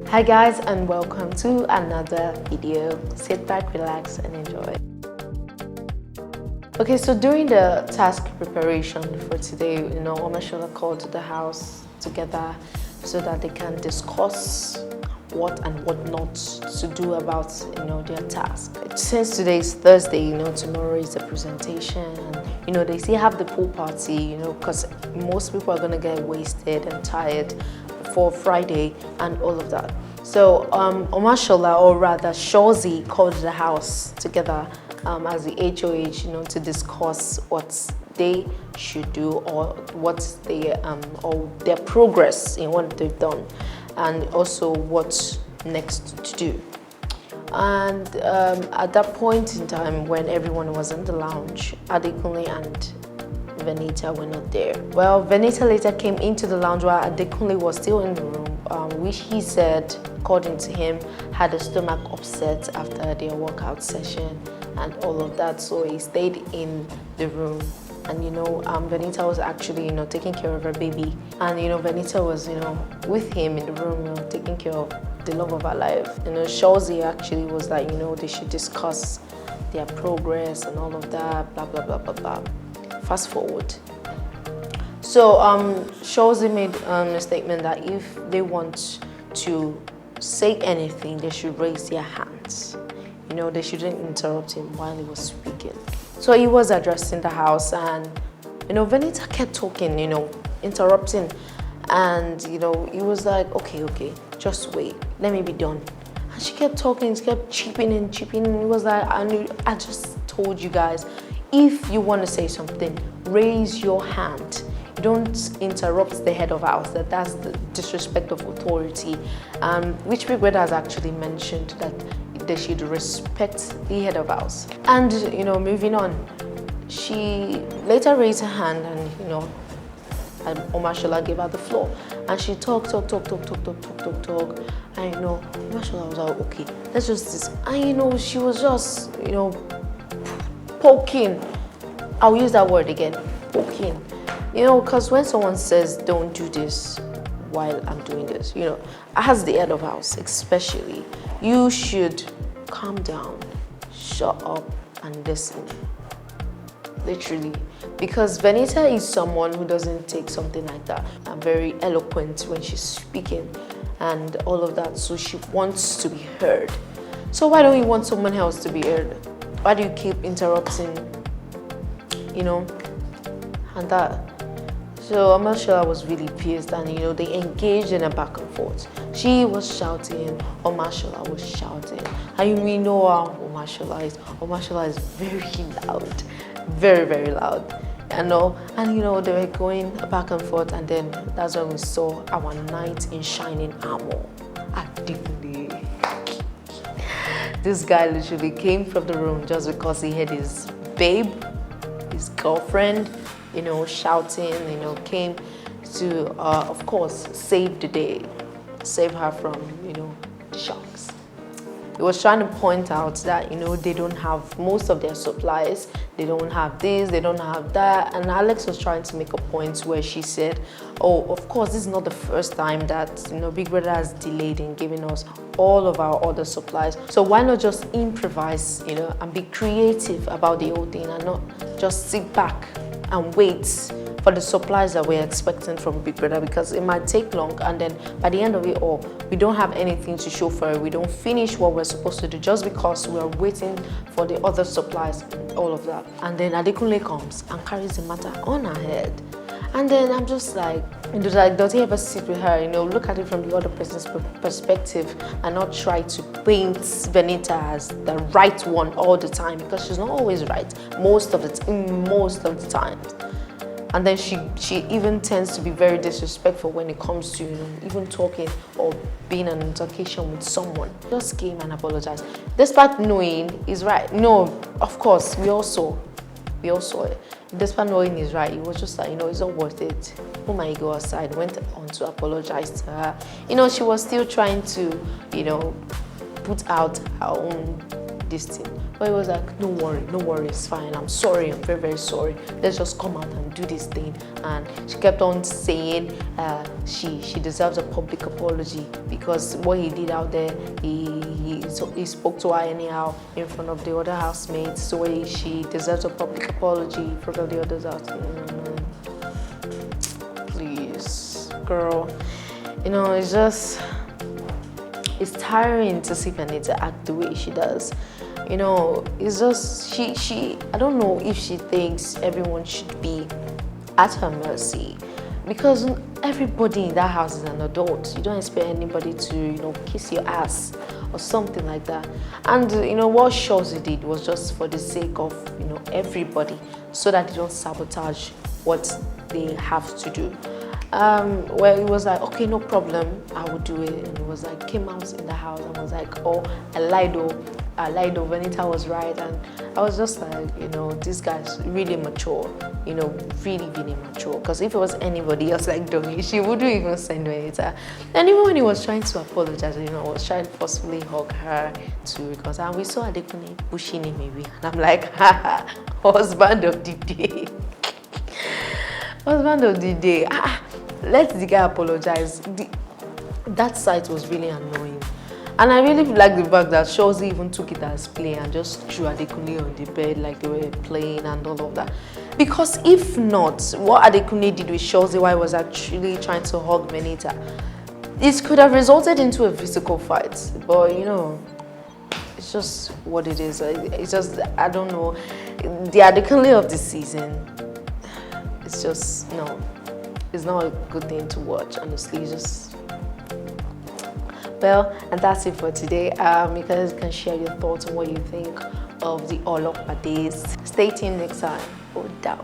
Hi guys, and welcome to another video. Sit back, relax and enjoy. Okay, so during the task preparation for today, Omoshola called the house together so that they can discuss what and what not to do about their task. Since today is Thursday, tomorrow is the presentation, and they still have the pool party, because most people are gonna get wasted and tired before Friday and all of that. So Omoshola, or rather Shozi, called the house together as the HOH, to discuss what they should do or what they or their progress in what they've done, and also what next to do. And at that point in time, when everyone was in the lounge, Adekunle and Venita were not there. Well, Venita later came into the lounge while Adekunle was still in the room, which he said, according to him, had a stomach upset after their workout session and all of that. So he stayed in the room. And Venita was actually taking care of her baby, and Venita was with him in the room, taking care of the love of her life. Shozi actually was like, they should discuss their progress and all of that, blah blah blah blah blah. Fast forward. So Shozi made a statement that if they want to say anything, they should raise their hands. They shouldn't interrupt him while he was speaking. So he was addressing the house, and Venita kept talking, interrupting, and he was like, okay, just wait, let me be done. And she kept talking, she kept chipping in. He was like, I just told you guys, if you want to say something, raise your hand. You don't interrupt the head of house. That's the disrespect of authority, which Big Brother has actually mentioned that they should respect the head of house. And moving on, she later raised her hand, and Omoshola gave her the floor, and she talked, and Omoshola was like, okay, let's just this, and she was just poking. I'll use that word again, poking. Because when someone says don't do this while I'm doing this, as the head of house especially, you should calm down, shut up and listen. Literally. Because Venita is someone who doesn't take something like that. I'm very eloquent when she's speaking and all of that, so she wants to be heard. So why don't you want someone else to be heard? Why do you keep interrupting? And that. So Omoshola was really pissed, and they engaged in a back and forth. She was shouting, Omoshola was shouting. And we know how Omoshola is. Omoshola is very loud, very, very loud. And they were going back and forth, and then that's when we saw our knight in shining armor. Adekunle. This guy literally came from the room just because he had his babe, his girlfriend, shouting, came to, of course, save the day, save her from, the sharks. He was trying to point out that, they don't have most of their supplies, they don't have this, they don't have that, and Alex was trying to make a point where she said, oh, of course, this is not the first time that, Big Brother has delayed in giving us all of our other supplies, so why not just improvise, and be creative about the whole thing, and not just sit back and wait for the supplies that we're expecting from Big Brother, because it might take long, and then by the end of it all, we don't have anything to show for it. We don't finish what we're supposed to do just because we're waiting for the other supplies, all of that. And then Adekunle comes and carries the matter on her head. And then I'm just like, does he ever sit with her, look at it from the other person's perspective and not try to paint Venita as the right one all the time, because she's not always right most of the time. And then she even tends to be very disrespectful when it comes to even talking or being an altercation with someone. Just came and apologized, despite knowing he's right. No, of course, we all saw it. Despite knowing he's right, he was just like, it's not worth it. Oh my God, aside, went on to apologize to her. She was still trying to, put out her own this thing. But he was like, no worry, it's fine. I'm sorry, I'm very, very sorry. Let's just come out and do this thing. And she kept on saying she deserves a public apology because what he did out there, he spoke to her anyhow in front of the other housemates. So she deserves a public apology in front of the others housemates. Please, girl. You know, it's tiring to see Venita act the way she does. You know, it's just, I don't know if she thinks everyone should be at her mercy, because everybody in that house is an adult. You don't expect anybody to, you know, kiss your ass or something like that. And, you know, what Shozi did was just for the sake of, you know, everybody, so that they don't sabotage what they have to do. Well, it was like, okay, no problem, I will do it. And it was like, came out in the house and was like, oh, I lied, Venita was right. And I was just like, you know, this guy's really mature, you know, really, really mature. Because if it was anybody else like Doggy, she wouldn't even send Venita. And even when he was trying to apologize, you know, I was trying to forcefully hug her too, because we saw Adekunle pushing him maybe. And I'm like, haha, husband of the day. Husband of the day. Let the guy apologize. That sight was really annoying. And I really like the fact that Shozi even took it as play and just threw Adekunle on the bed like they were playing and all of that. Because if not, what Adekunle did with Shozi while he was actually trying to hug Venita, it could have resulted into a physical fight. But, you know, it's just what it is. It's just, I don't know. The Adekunle of the season, it's just, no. It's not a good thing to watch, honestly. It's just, well, and that's it for today. You guys can share your thoughts on what you think of the All Up days. Stay tuned next time. Oh, that